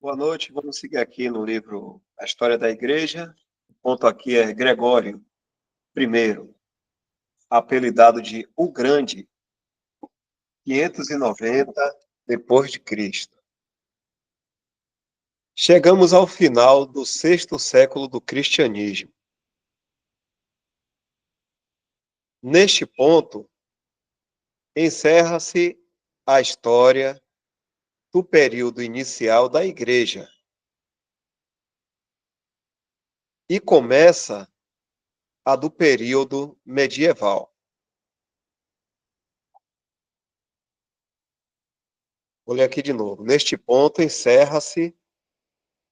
Boa noite, vamos seguir aqui no livro A História da Igreja. O ponto aqui é Gregório I, apelidado de O Grande, 590 depois de Cristo. Chegamos ao final do sexto século do cristianismo. Neste ponto, encerra-se a história do período inicial da Igreja e começa a do período medieval. Vou ler aqui de novo. Neste ponto, encerra-se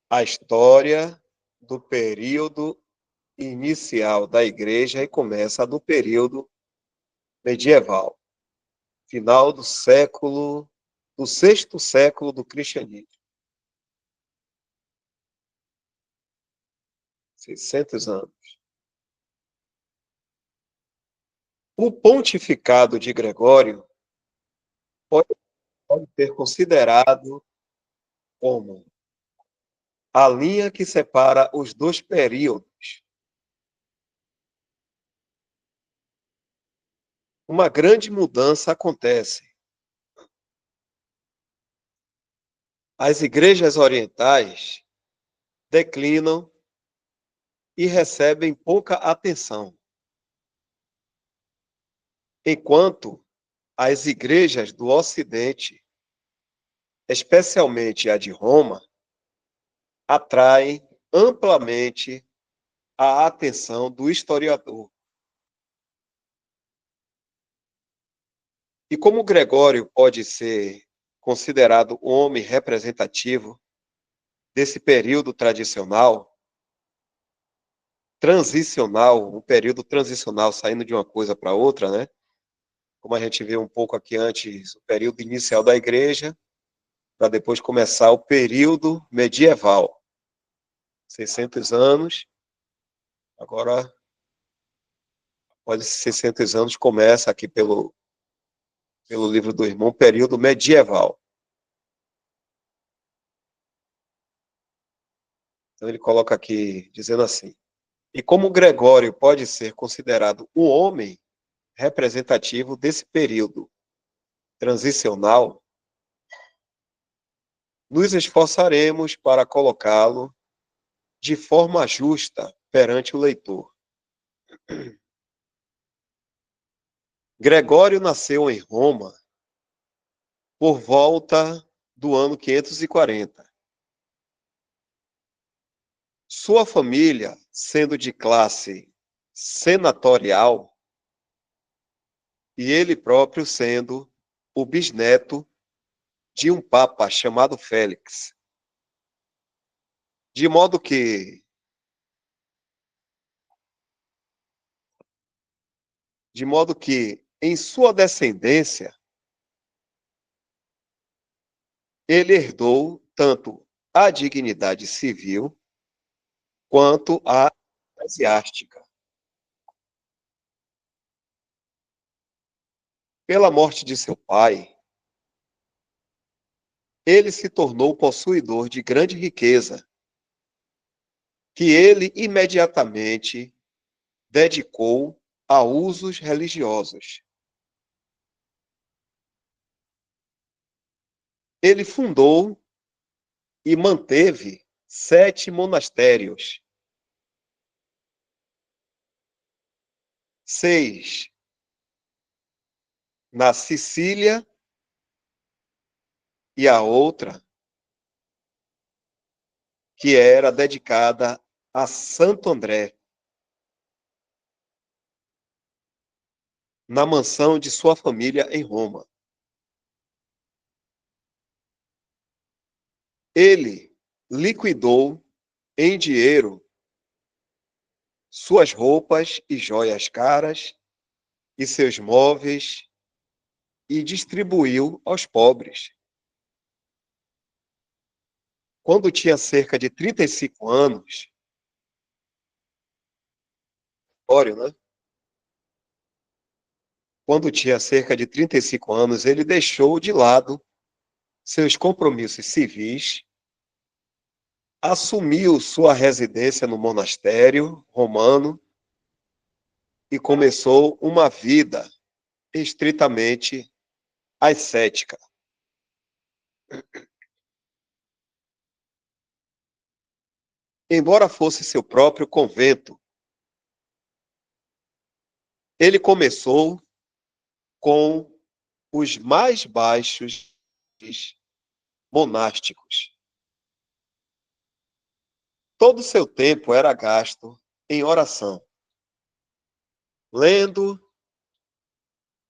a história do período inicial da Igreja e começa a do período medieval, final do sexto século do cristianismo. 600 anos. O pontificado de Gregório pode ser considerado como a linha que separa os dois períodos. Uma grande mudança acontece. As igrejas orientais declinam e recebem pouca atenção, enquanto as igrejas do Ocidente, especialmente a de Roma, atraem amplamente a atenção do historiador. E como Gregório pode ser considerado o homem representativo desse período transicional, um período transicional saindo de uma coisa para outra, né? Como a gente viu um pouco aqui antes, o período inicial da igreja, para depois começar o período medieval. 600 anos, agora, após esses 600 anos, começa aqui pelo livro do irmão, período medieval. Então ele coloca aqui, dizendo assim, e como Gregório pode ser considerado o homem representativo desse período transicional, nos esforçaremos para colocá-lo de forma justa perante o leitor. Gregório nasceu em Roma por volta do ano 540. Sua família, sendo de classe senatorial, e ele próprio sendo o bisneto de um papa chamado Félix. De modo que em sua descendência ele herdou tanto a dignidade civil quanto a eclesiástica. Pela morte de seu pai, ele se tornou possuidor de grande riqueza, que ele imediatamente dedicou a usos religiosos. Ele fundou e manteve 7 monastérios, 6 na Sicília e a outra que era dedicada a Santo André, na mansão de sua família em Roma. Ele liquidou em dinheiro suas roupas e joias caras e seus móveis e distribuiu aos pobres. Quando tinha cerca de 35 anos, né? Quando tinha cerca de 35 anos, ele deixou de lado seus compromissos civis assumiu sua residência no monastério romano e começou uma vida estritamente ascética. Embora fosse seu próprio convento, ele começou com os mais baixos monásticos. Todo o seu tempo era gasto em oração, lendo,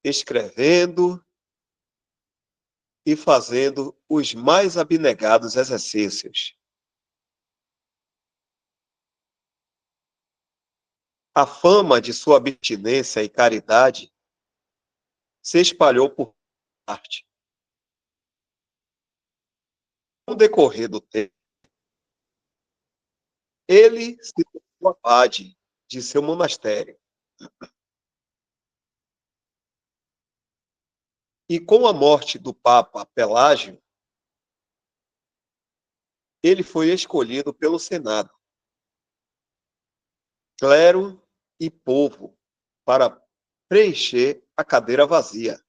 escrevendo e fazendo os mais abnegados exercícios. A fama de sua abstinência e caridade se espalhou por parte. Com o decorrer do tempo, ele se tornou abade de seu monastério. E com a morte do Papa Pelágio, ele foi escolhido pelo Senado, clero e povo, para preencher a cadeira vazia.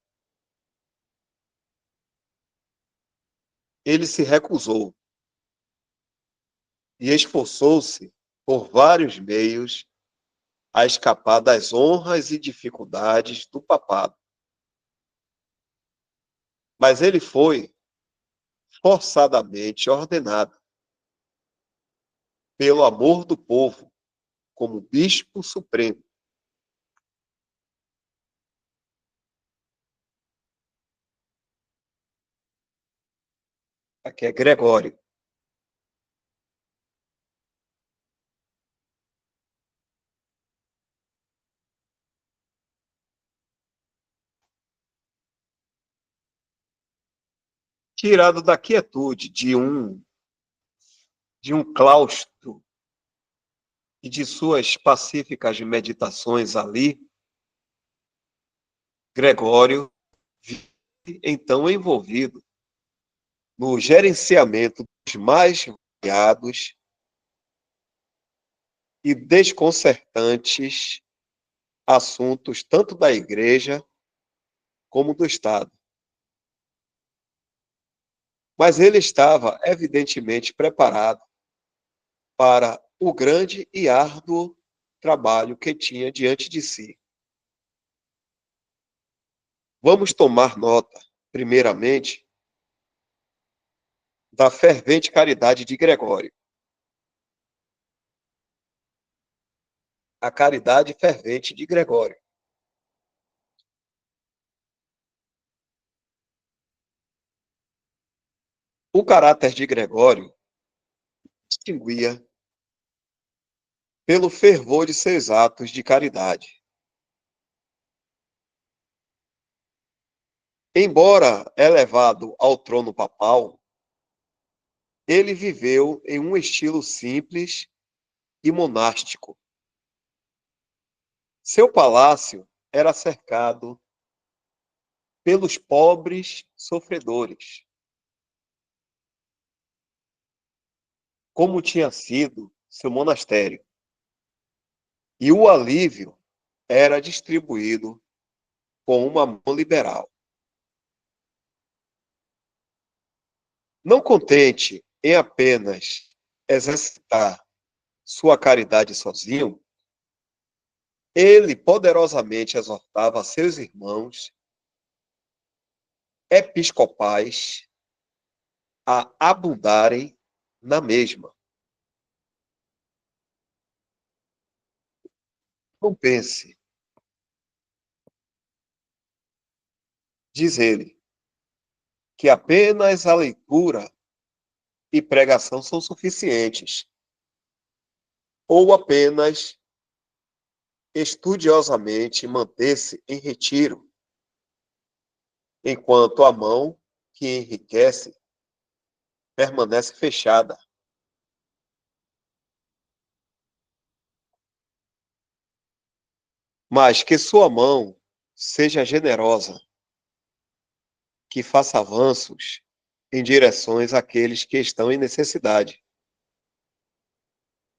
Ele se recusou e esforçou-se por vários meios a escapar das honras e dificuldades do papado. Mas ele foi forçadamente ordenado pelo amor do povo como bispo supremo. Aqui é Gregório. Tirado da quietude de um claustro e de suas pacíficas meditações ali, Gregório vive então envolvido no gerenciamento dos mais variados e desconcertantes assuntos tanto da Igreja como do Estado. Mas ele estava evidentemente preparado para o grande e árduo trabalho que tinha diante de si. Vamos tomar nota, primeiramente, da fervente caridade de Gregório. A caridade fervente de Gregório. O caráter de Gregório distinguia pelo fervor de seus atos de caridade. Embora elevado ao trono papal, ele viveu em um estilo simples e monástico. Seu palácio era cercado pelos pobres sofredores, como tinha sido seu monastério, e o alívio era distribuído com uma mão liberal. Não contente em apenas exercitar sua caridade sozinho, ele poderosamente exortava seus irmãos episcopais a abundarem na mesma. Não pense, diz ele, que apenas a leitura e pregação são suficientes, ou apenas estudiosamente manter-se em retiro, enquanto a mão que enriquece permanece fechada. Mas que sua mão seja generosa, que faça avanços em direções àqueles que estão em necessidade.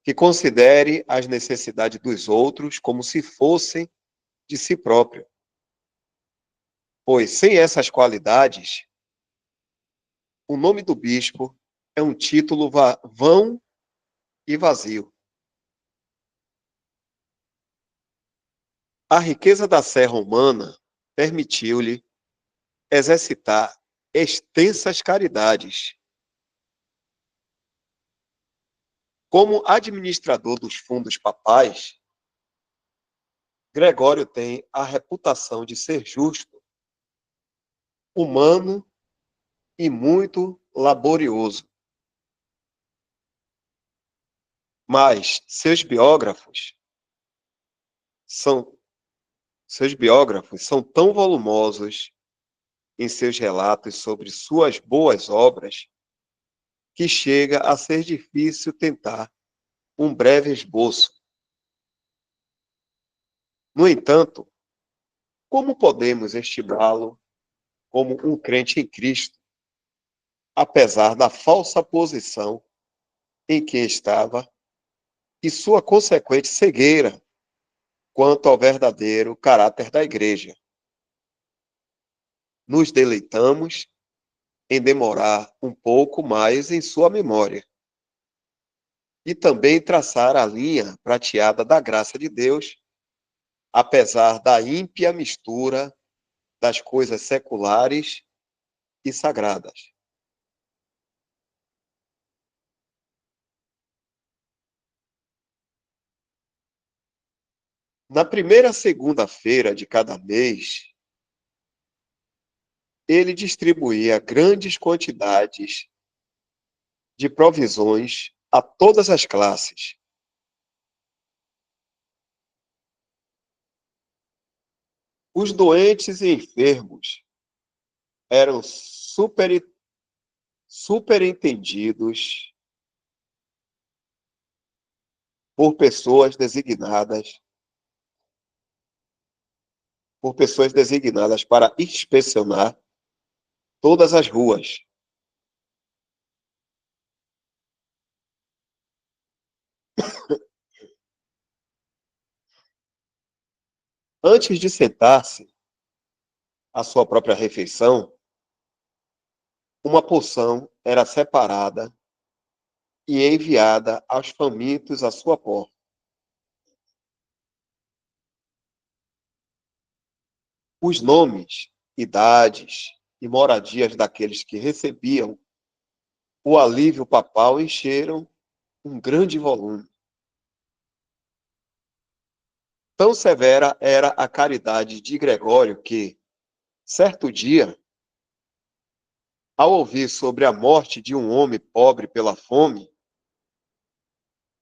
que considere as necessidades dos outros como se fossem de si próprio. Pois, sem essas qualidades, o nome do bispo é um título vão e vazio. A riqueza da Sé romana permitiu-lhe exercitar extensas caridades. Como administrador dos fundos papais, Gregório tem a reputação de ser justo, humano e muito laborioso. Mas são, seus biógrafos são tão volumosos em seus relatos sobre suas boas obras que chega a ser difícil tentar um breve esboço. No entanto, como podemos estimá-lo como um crente em Cristo, apesar da falsa posição em que estava e sua consequente cegueira quanto ao verdadeiro caráter da Igreja? Nos deleitamos em demorar um pouco mais em sua memória e também traçar a linha prateada da graça de Deus, apesar da ímpia mistura das coisas seculares e sagradas. Na primeira segunda-feira de cada mês, ele distribuía grandes quantidades de provisões a todas as classes. Os doentes e enfermos eram superentendidos por pessoas designadas para inspecionar todas as ruas. Antes de sentar-se à sua própria refeição, uma porção era separada e enviada aos famintos à sua porta. Os nomes, idades e moradias daqueles que recebiam o alívio papal encheram um grande volume. Tão severa era a caridade de Gregório que, certo dia, ao ouvir sobre a morte de um homem pobre pela fome,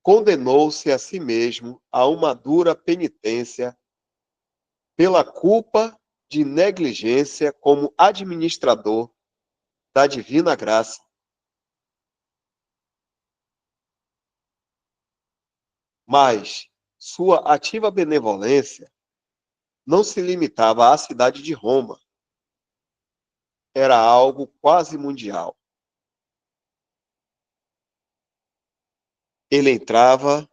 condenou-se a si mesmo a uma dura penitência pela culpa de negligência como administrador da divina graça. Mas sua ativa benevolência não se limitava à cidade de Roma. Era algo quase mundial. Ele entrava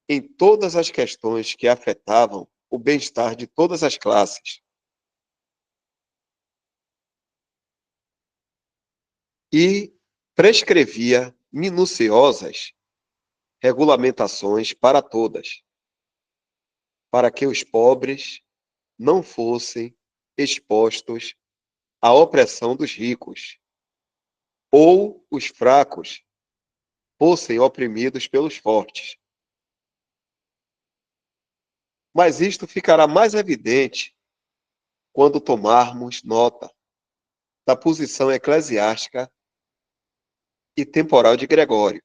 em todas as questões que afetavam o bem-estar de todas as classes e prescrevia minuciosas regulamentações para todas, para que os pobres não fossem expostos à opressão dos ricos, ou os fracos fossem oprimidos pelos fortes. Mas isto ficará mais evidente quando tomarmos nota da posição eclesiástica e temporal de Gregório.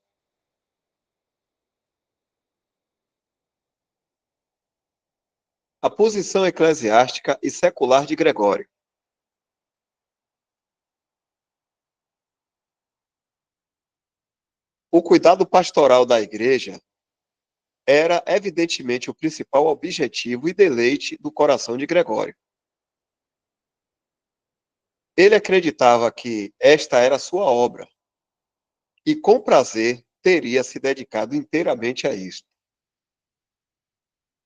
A posição eclesiástica e secular de Gregório. O cuidado pastoral da Igreja era evidentemente o principal objetivo e deleite do coração de Gregório. Ele acreditava que esta era a sua obra e com prazer teria se dedicado inteiramente a isso.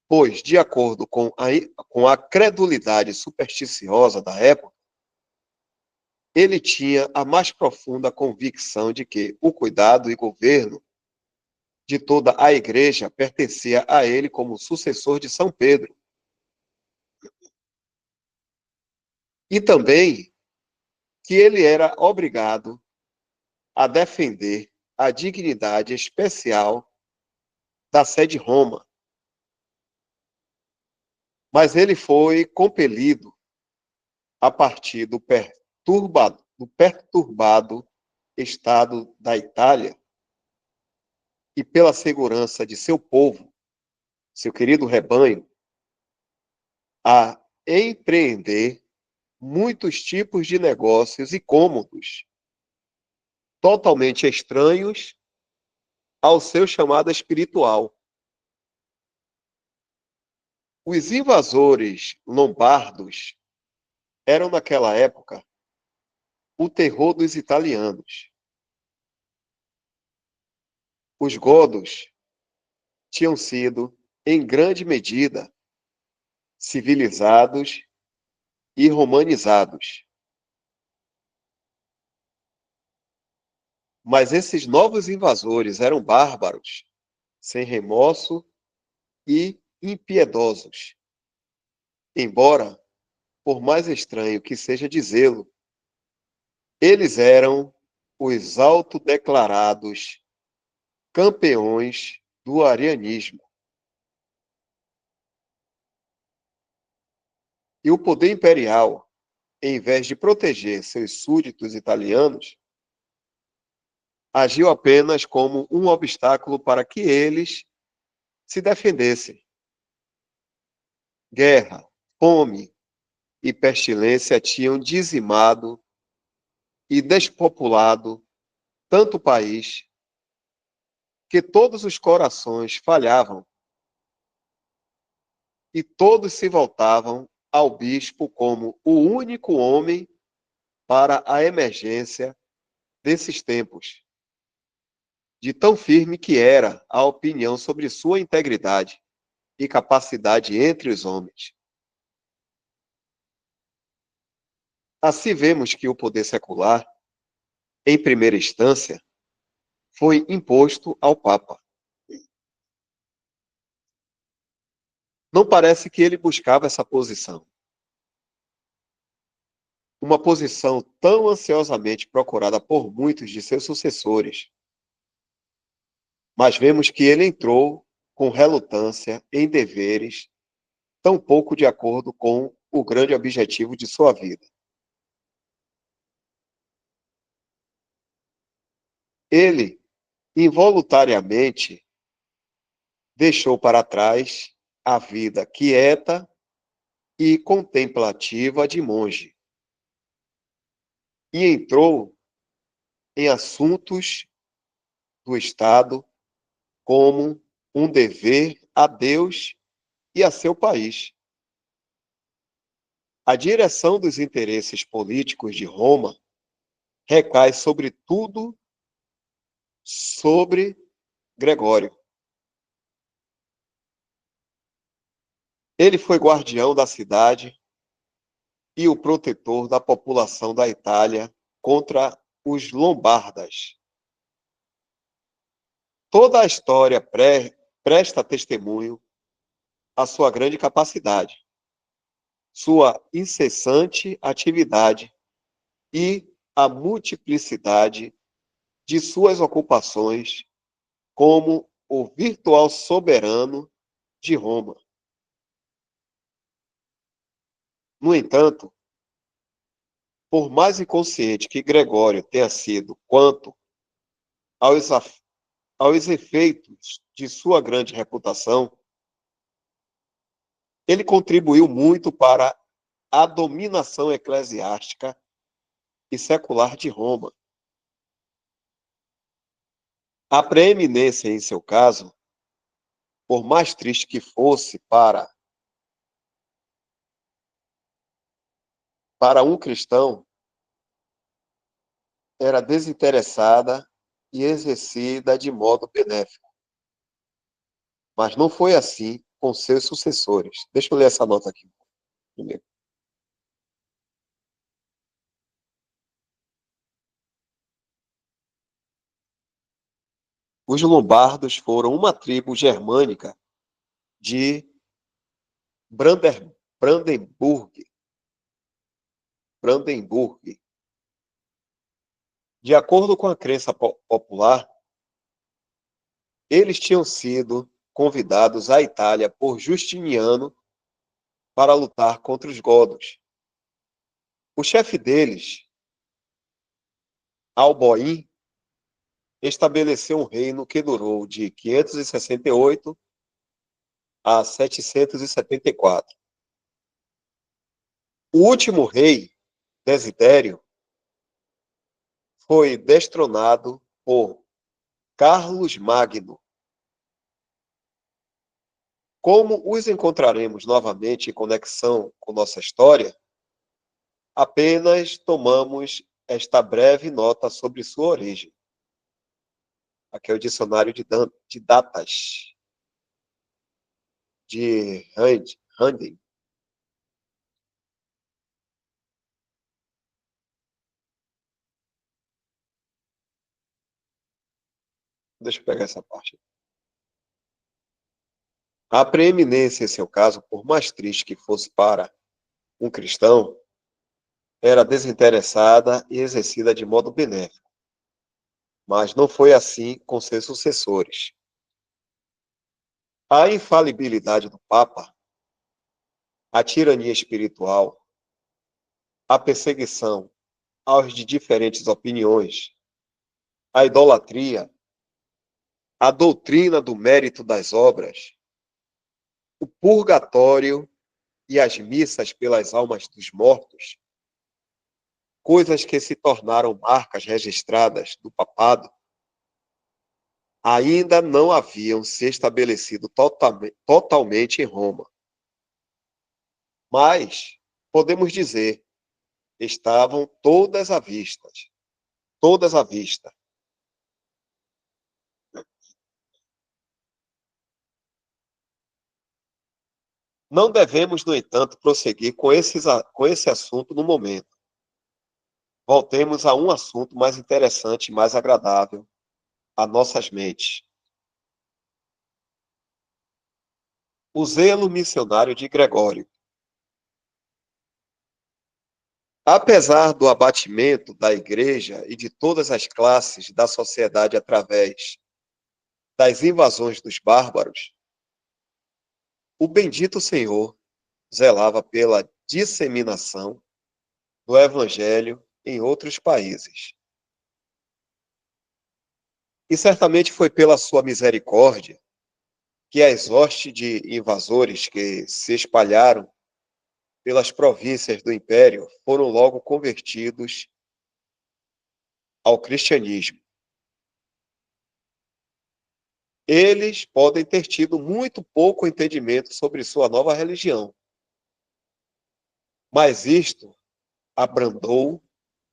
Pois, de acordo com a credulidade supersticiosa da época, ele tinha a mais profunda convicção de que o cuidado e governo de toda a igreja pertencia a ele como sucessor de São Pedro. E também que ele era obrigado a defender a dignidade especial da sé de Roma. Mas ele foi compelido a partir do perturbado estado da Itália e pela segurança de seu povo, seu querido rebanho, a empreender muitos tipos de negócios e cômodos totalmente estranhos ao seu chamado espiritual. Os invasores lombardos eram, naquela época, o terror dos italianos. Os godos tinham sido, em grande medida, civilizados e romanizados. Mas esses novos invasores eram bárbaros, sem remorso e impiedosos. Embora, por mais estranho que seja dizê-lo, eles eram os autodeclarados campeões do arianismo. E o poder imperial, em vez de proteger seus súditos italianos, agiu apenas como um obstáculo para que eles se defendessem. Guerra, fome e pestilência tinham dizimado e despopulado tanto o país que todos os corações falhavam e todos se voltavam ao bispo como o único homem para a emergência desses tempos, de tão firme que era a opinião sobre sua integridade e capacidade entre os homens. Assim vemos que o poder secular, em primeira instância, foi imposto ao Papa. Não parece que ele buscava essa posição. Uma posição tão ansiosamente procurada por muitos de seus sucessores. Mas vemos que ele entrou com relutância em deveres tão pouco de acordo com o grande objetivo de sua vida. Ele, involuntariamente, deixou para trás a vida quieta e contemplativa de monge e entrou em assuntos do Estado como um dever a Deus e a seu país. A direção dos interesses políticos de Roma recai sobretudo sobre Gregório. Ele foi guardião da cidade e o protetor da população da Itália contra os lombardas. Toda a história presta testemunho à sua grande capacidade, sua incessante atividade e a multiplicidade de suas ocupações como o virtual soberano de Roma. No entanto, por mais inconsciente que Gregório tenha sido quanto aos, aos efeitos de sua grande reputação, ele contribuiu muito para a dominação eclesiástica e secular de Roma. A preeminência em seu caso, por mais triste que fosse para um cristão, era desinteressada e exercida de modo benéfico. Mas não foi assim com seus sucessores. Deixa eu ler essa nota aqui primeiro. Os lombardos foram uma tribo germânica de Brandenburg. Brandenburg. De acordo com a crença popular, eles tinham sido convidados à Itália por Justiniano para lutar contra os godos. O chefe deles, Alboin, estabeleceu um reino que durou de 568 a 774. O último rei, Desidério, foi destronado por Carlos Magno. Como os encontraremos novamente em conexão com nossa história, apenas tomamos esta breve nota sobre sua origem. Aqui é o dicionário de datas de Handel. Deixa eu pegar essa parte. A preeminência, em seu caso, por mais triste que fosse para um cristão, era desinteressada e exercida de modo benéfico. Mas não foi assim com seus sucessores. A infalibilidade do Papa, a tirania espiritual, a perseguição aos de diferentes opiniões, a idolatria, a doutrina do mérito das obras, o purgatório e as missas pelas almas dos mortos, coisas que se tornaram marcas registradas do papado, ainda não haviam se estabelecido totalmente em Roma. Mas, podemos dizer, estavam todas à vista. Não devemos, no entanto, prosseguir com esse assunto no momento. Voltemos a um assunto mais interessante e mais agradável a nossas mentes. O zelo missionário de Gregório. Apesar do abatimento da igreja e de todas as classes da sociedade através das invasões dos bárbaros, o bendito Senhor zelava pela disseminação do evangelho em outros países. E certamente foi pela sua misericórdia que as hostes de invasores que se espalharam pelas províncias do império foram logo convertidos ao cristianismo. Eles podem ter tido muito pouco entendimento sobre sua nova religião, mas isto abrandou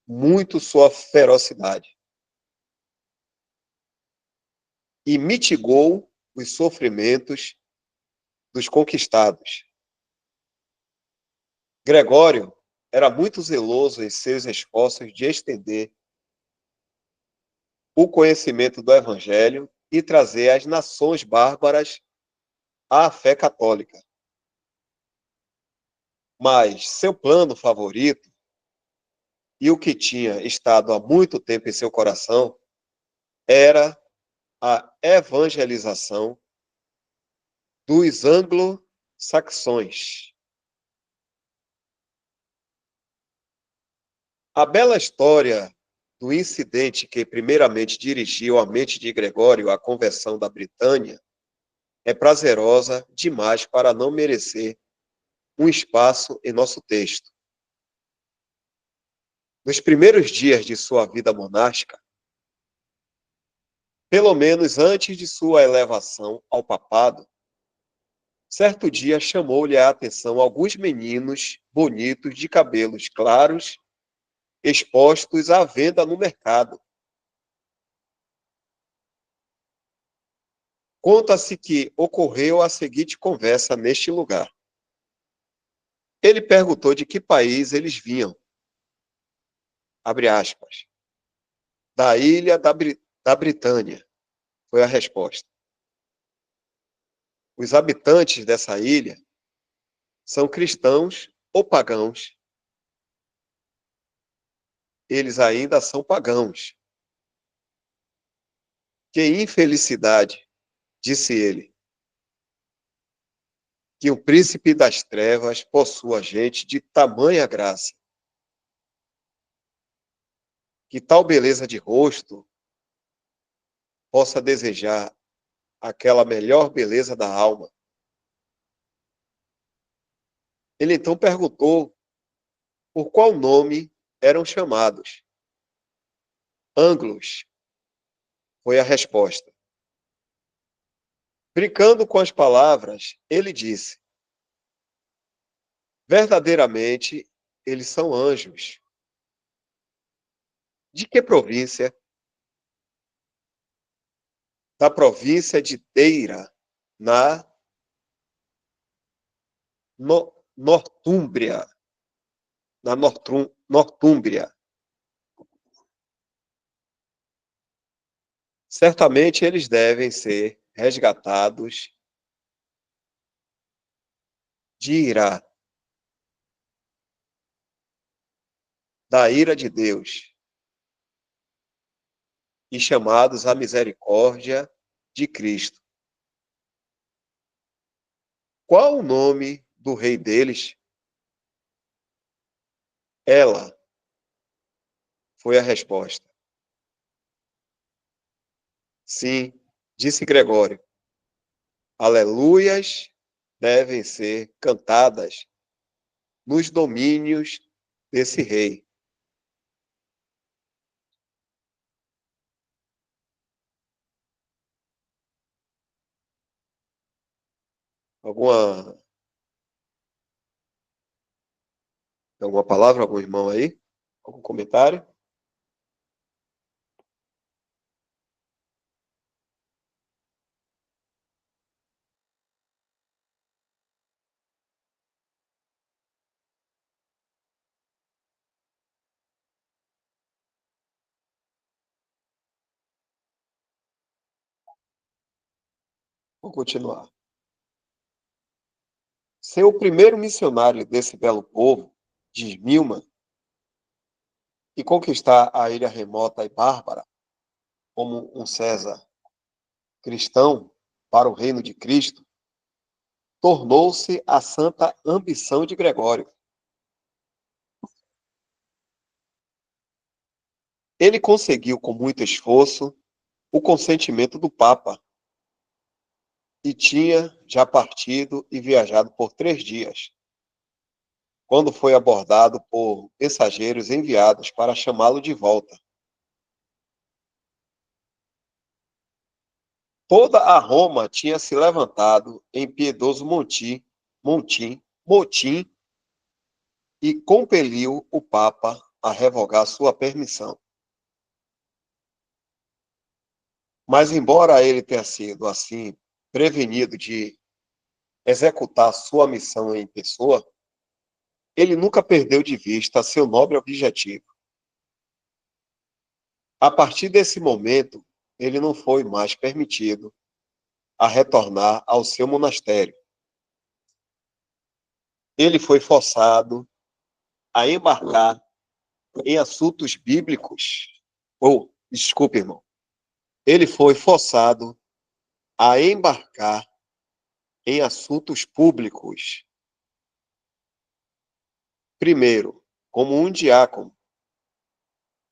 muito sua ferocidade e mitigou os sofrimentos dos conquistados. Gregório era muito zeloso em seus esforços de estender o conhecimento do Evangelho e trazer as nações bárbaras à fé católica. Mas seu plano favorito, e o que tinha estado há muito tempo em seu coração, era a evangelização dos anglo-saxões. A bela história do incidente que primeiramente dirigiu a mente de Gregório à conversão da Britânia é prazerosa demais para não merecer um espaço em nosso texto. Nos primeiros dias de sua vida monástica, pelo menos antes de sua elevação ao papado, certo dia chamou-lhe a atenção alguns meninos bonitos de cabelos claros, expostos à venda no mercado. Conta-se que ocorreu a seguinte conversa neste lugar. Ele perguntou de que país eles vinham. Abre aspas. Da ilha da Britânia, foi a resposta. Os habitantes dessa ilha são cristãos ou pagãos. Eles ainda são pagãos. Que infelicidade, disse ele, que o príncipe das trevas possua gente de tamanha graça. Que tal beleza de rosto possa desejar aquela melhor beleza da alma. Ele então perguntou por qual nome eram chamados. Anglos, foi a resposta. Brincando com as palavras, ele disse: verdadeiramente, eles são anjos. De que província? Da província de Deira, na Nortúmbria. Na Nortúmbria. Certamente eles devem ser resgatados de Irá, da ira de Deus, e chamados à misericórdia de Cristo. Qual o nome do rei deles? Ela, foi a resposta. Sim, disse Gregório. Aleluias devem ser cantadas nos domínios desse rei. Alguma palavra, algum irmão aí? Algum comentário? Vou continuar. Ser o primeiro missionário desse belo povo, diz Milman, e conquistar a ilha remota e bárbara como um César cristão para o reino de Cristo, tornou-se a santa ambição de Gregório. Ele conseguiu, com muito esforço, o consentimento do Papa e tinha já partido e viajado por 3 dias, quando foi abordado por mensageiros enviados para chamá-lo de volta. Toda a Roma tinha se levantado em piedoso motim e compeliu o Papa a revogar sua permissão. Mas, embora ele tenha sido, assim, prevenido de executar sua missão em pessoa, ele nunca perdeu de vista seu nobre objetivo. A partir desse momento, ele não foi mais permitido a retornar ao seu monastério. Ele foi forçado a embarcar em assuntos bíblicos. Desculpe, irmão. Ele foi forçado a embarcar em assuntos públicos. Primeiro, como um diácono,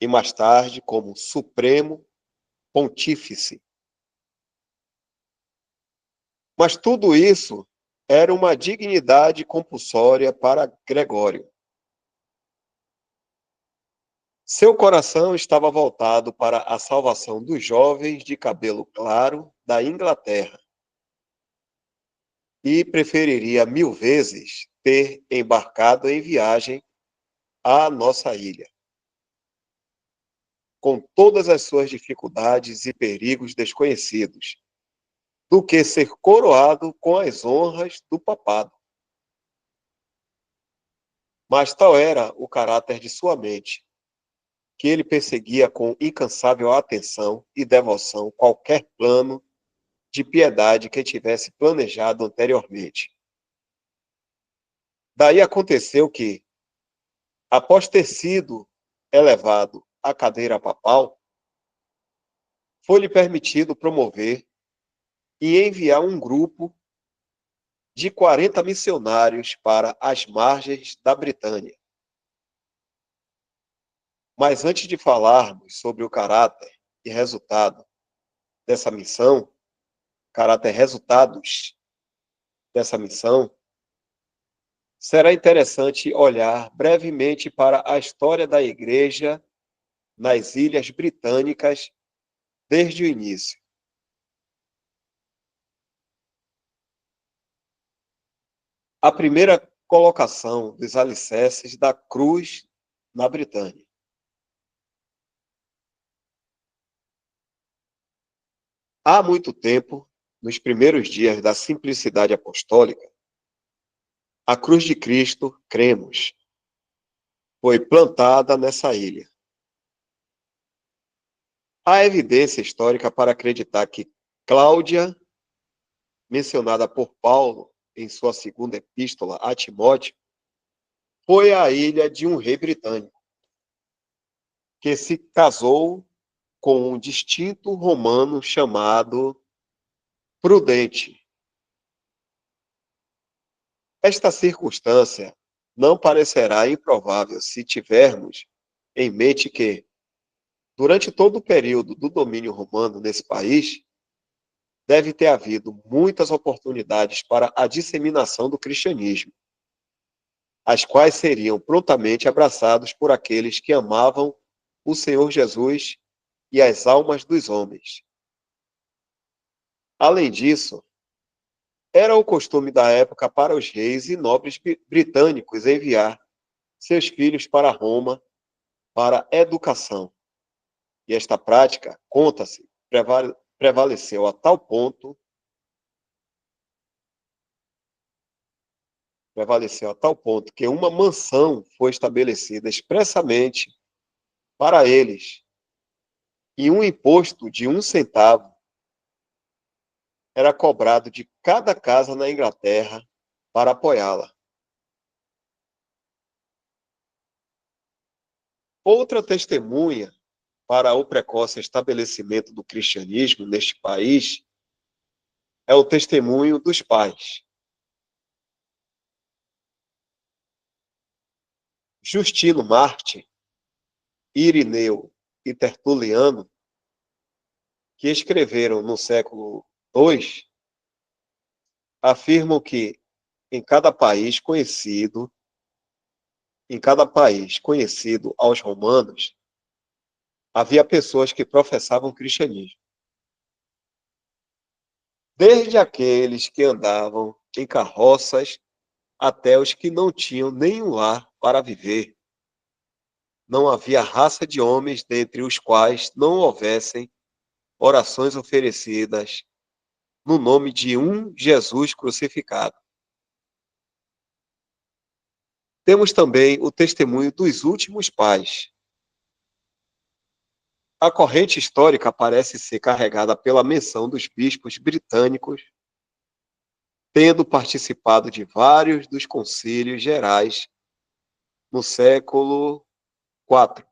e mais tarde como supremo pontífice. Mas tudo isso era uma dignidade compulsória para Gregório. Seu coração estava voltado para a salvação dos jovens de cabelo claro da Inglaterra e preferiria 1000 vezes ter embarcado em viagem à nossa ilha, com todas as suas dificuldades e perigos desconhecidos, do que ser coroado com as honras do papado. Mas tal era o caráter de sua mente, que ele perseguia com incansável atenção e devoção qualquer plano de piedade que tivesse planejado anteriormente. Daí aconteceu que, após ter sido elevado à cadeira papal, foi-lhe permitido promover e enviar um grupo de 40 missionários para as margens da Britânia. Mas antes de falarmos sobre o caráter e resultado dessa missão, resultados dessa missão, será interessante olhar brevemente para a história da Igreja nas Ilhas Britânicas desde o início. A primeira colocação dos alicerces da cruz na Britânia. Há muito tempo, nos primeiros dias da simplicidade apostólica, a cruz de Cristo, cremos, foi plantada nessa ilha. Há evidência histórica para acreditar que Cláudia, mencionada por Paulo em sua segunda epístola a Timóteo, foi a ilha de um rei britânico, que se casou com um distinto romano chamado Prudente. Esta circunstância não parecerá improvável se tivermos em mente que, durante todo o período do domínio romano nesse país, deve ter havido muitas oportunidades para a disseminação do cristianismo, as quais seriam prontamente abraçados por aqueles que amavam o Senhor Jesus e as almas dos homens. Além disso, era o costume da época para os reis e nobres britânicos enviar seus filhos para Roma para educação. E esta prática, conta-se, prevaleceu a tal ponto que uma mansão foi estabelecida expressamente para eles, e um imposto de 1 centavo era cobrado de cada casa na Inglaterra para apoiá-la. Outra testemunha para o precoce estabelecimento do cristianismo neste país é o testemunho dos pais. Justino Marte, Irineu e Tertuliano, que escreveram no século II, afirmam que em cada país conhecido aos romanos, havia pessoas que professavam o cristianismo. Desde aqueles que andavam em carroças até os que não tinham nenhum lar para viver. Não havia raça de homens dentre os quais não houvessem orações oferecidas no nome de um Jesus crucificado. Temos também o testemunho dos últimos pais. A corrente histórica parece ser carregada pela menção dos bispos britânicos, tendo participado de vários dos concílios gerais no século IV.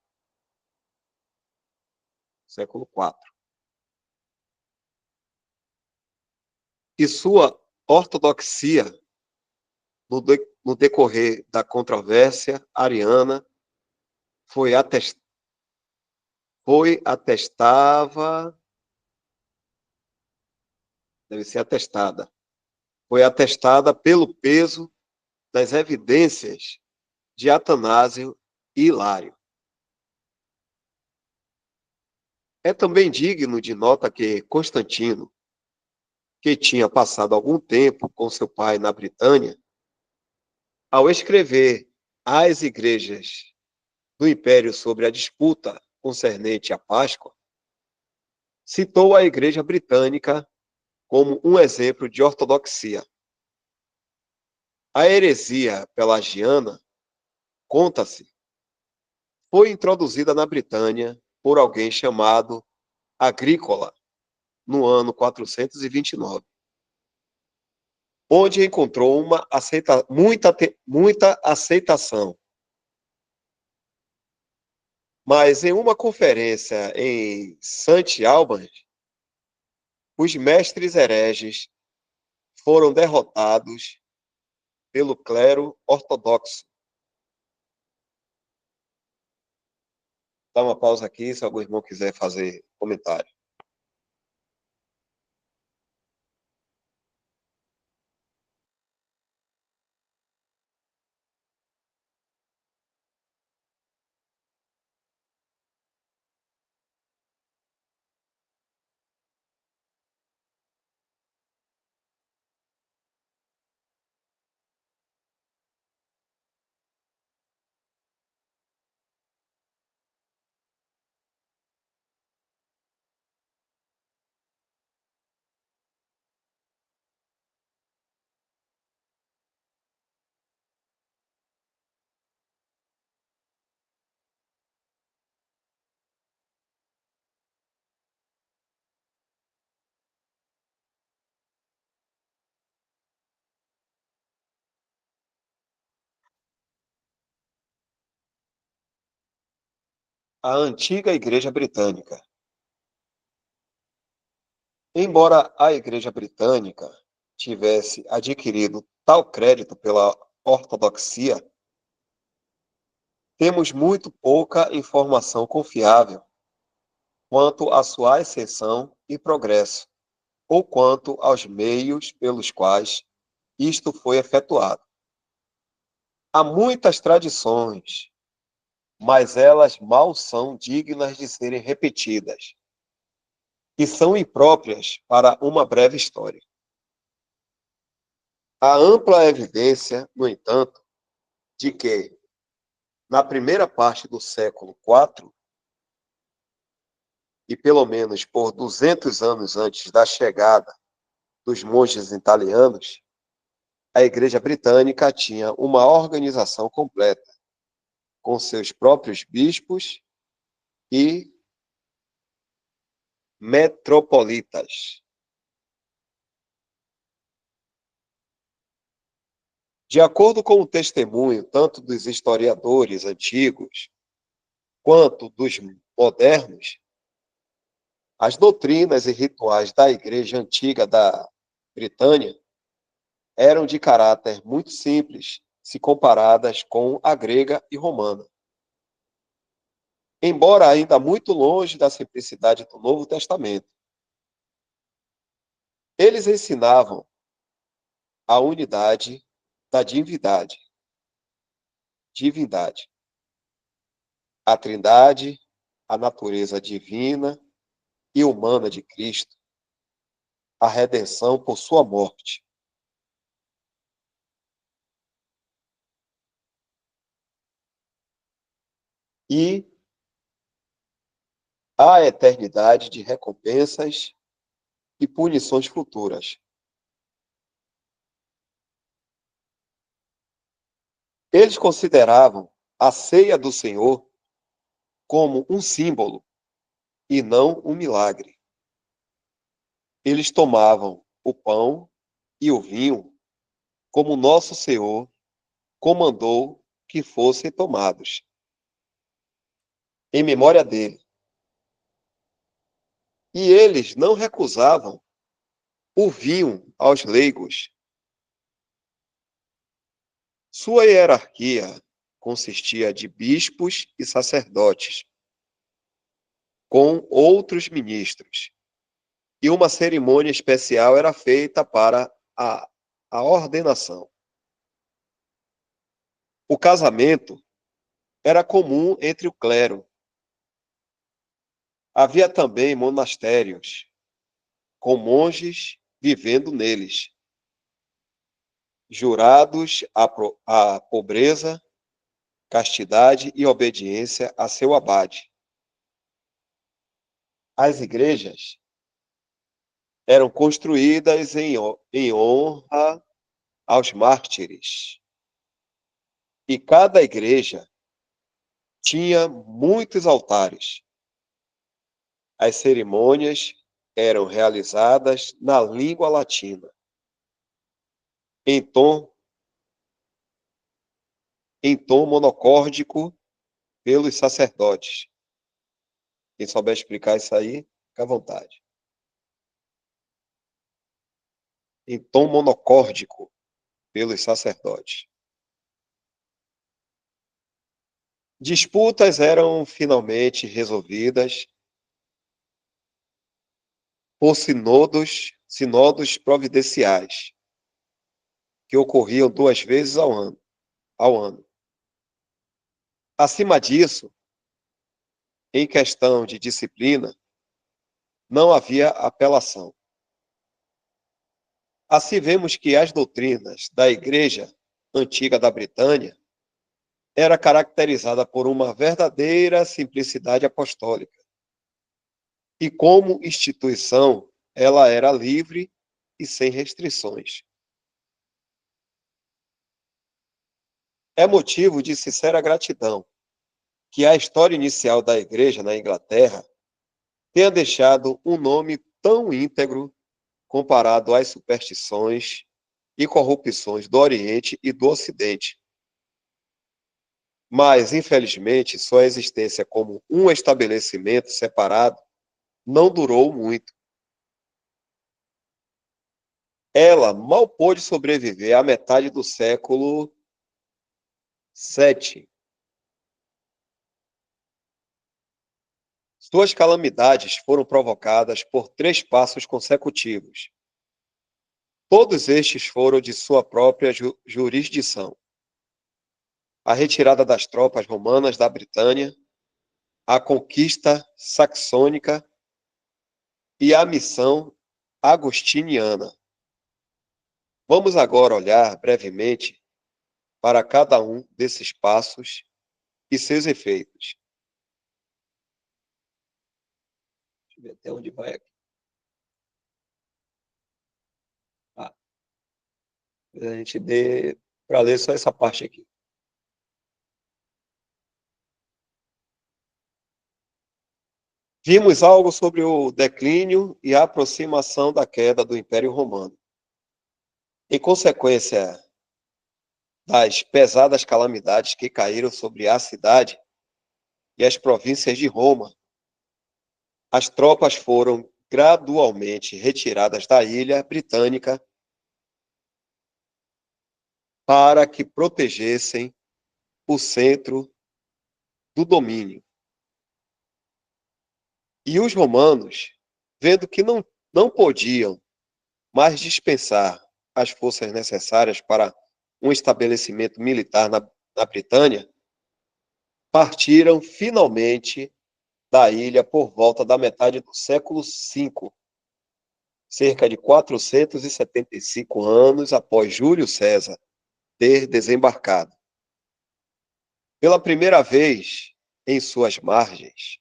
E sua ortodoxia no decorrer da controvérsia ariana foi atestada pelo peso das evidências de Atanásio e Hilário. É também digno de nota que Constantino, que tinha passado algum tempo com seu pai na Britânia, ao escrever às igrejas do Império sobre a disputa concernente à Páscoa, citou a Igreja Britânica como um exemplo de ortodoxia. A heresia pelagiana, conta-se, foi introduzida na Britânia por alguém chamado Agrícola, no ano 429, onde encontrou muita aceitação. Mas em uma conferência em St. Albans, os mestres hereges foram derrotados pelo clero ortodoxo. Dá uma pausa aqui, se algum irmão quiser fazer comentário. A antiga Igreja Britânica. Embora a Igreja Britânica tivesse adquirido tal crédito pela ortodoxia, temos muito pouca informação confiável quanto à sua ascensão e progresso, ou quanto aos meios pelos quais isto foi efetuado. Há muitas tradições, mas elas mal são dignas de serem repetidas, e são impróprias para uma breve história. Há ampla evidência, no entanto, de que, na primeira parte do século IV, e pelo menos por 200 anos antes da chegada dos monges italianos, a Igreja Britânica tinha uma organização completa, com seus próprios bispos e metropolitas. De acordo com o testemunho tanto dos historiadores antigos quanto dos modernos, as doutrinas e rituais da Igreja Antiga da Britânia eram de caráter muito simples, se comparadas com a grega e romana. Embora ainda muito longe da simplicidade do Novo Testamento, eles ensinavam a unidade da divindade, a trindade, a natureza divina e humana de Cristo, a redenção por sua morte. E a eternidade de recompensas e punições futuras. Eles consideravam a ceia do Senhor como um símbolo e não um milagre. Eles tomavam o pão e o vinho como nosso Senhor comandou que fossem tomados, em memória dele. E eles não recusavam o vinho aos leigos. Sua hierarquia consistia de bispos e sacerdotes, com outros ministros, e uma cerimônia especial era feita para a ordenação. O casamento era comum entre o clero. Havia também monastérios, com monges vivendo neles, jurados à pobreza, castidade e obediência a seu abade. As igrejas eram construídas em honra aos mártires. E cada igreja tinha muitos altares. As cerimônias eram realizadas na língua latina, em tom, em tom monocórdico pelos sacerdotes. Quem souber explicar isso aí, fica à vontade. Em tom monocórdico pelos sacerdotes. Disputas eram finalmente resolvidas por sinodos providenciais, que ocorriam 2 vezes ao ano. Acima disso, em questão de disciplina, não havia apelação. Assim vemos que as doutrinas da Igreja Antiga da Britânia era caracterizada por uma verdadeira simplicidade apostólica. E como instituição, ela era livre e sem restrições. É motivo de sincera gratidão que a história inicial da Igreja na Inglaterra tenha deixado um nome tão íntegro comparado às superstições e corrupções do Oriente e do Ocidente. Mas, infelizmente, sua existência como um estabelecimento separado não durou muito. Ela mal pôde sobreviver à metade do século VII. Suas calamidades foram provocadas por 3 passos consecutivos. Todos estes foram de sua própria jurisdição. A retirada das tropas romanas da Britânia, a conquista saxônica e a missão agostiniana. Vamos agora olhar brevemente para cada um desses passos e seus efeitos. Deixa eu ver até onde vai aqui. A gente dê para ler só essa parte aqui. Vimos algo sobre o declínio e a aproximação da queda do Império Romano. Em consequência das pesadas calamidades que caíram sobre a cidade e as províncias de Roma, as tropas foram gradualmente retiradas da ilha britânica para que protegessem o centro do domínio. E os romanos, vendo que não podiam mais dispensar as forças necessárias para um estabelecimento militar na Britânia, partiram finalmente da ilha por volta da metade do século V, cerca de 475 anos após Júlio César ter desembarcado. Pela primeira vez em suas margens,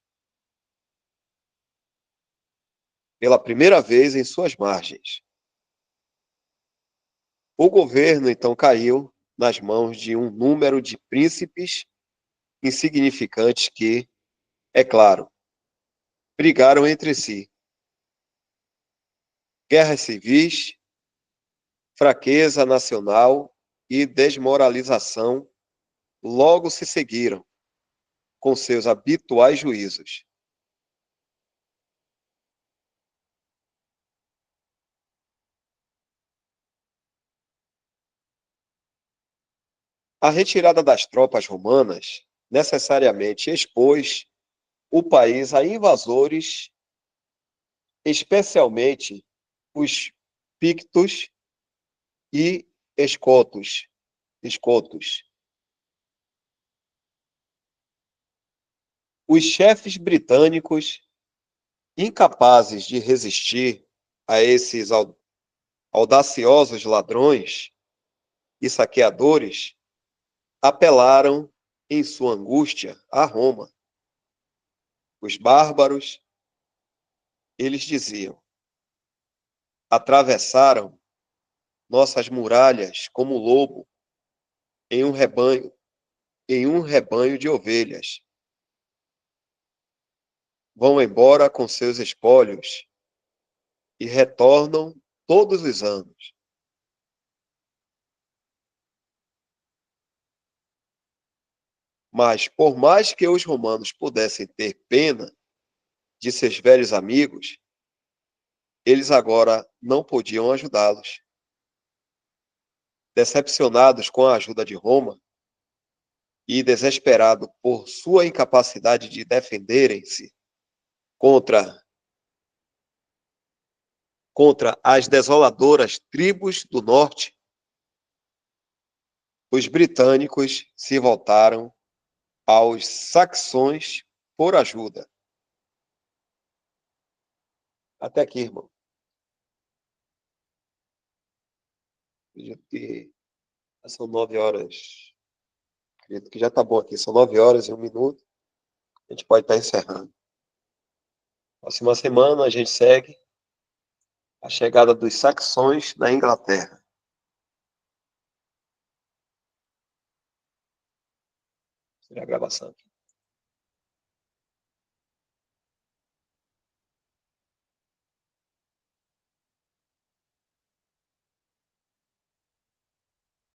o governo então caiu nas mãos de um número de príncipes insignificantes que, é claro, brigaram entre si. Guerras civis, fraqueza nacional e desmoralização logo se seguiram, com seus habituais juízos. A retirada das tropas romanas necessariamente expôs o país a invasores, especialmente os pictos e escotos. Os chefes britânicos, incapazes de resistir a esses audaciosos ladrões e saqueadores, apelaram em sua angústia a Roma. Os bárbaros, eles diziam: atravessaram nossas muralhas como lobo em um rebanho de ovelhas. Vão embora com seus espólios e retornam todos os anos. Mas, por mais que os romanos pudessem ter pena de seus velhos amigos, eles agora não podiam ajudá-los. Decepcionados com a ajuda de Roma e desesperados por sua incapacidade de defenderem-se contra as desoladoras tribos do norte, os britânicos se voltaram aos saxões por ajuda. Até aqui, irmão. Acredito que são 9 horas. Acredito que já está bom aqui. São 9 horas e 1 minuto. A gente pode estar encerrando. Próxima semana a gente segue a chegada dos saxões na Inglaterra. Será a gravação aqui.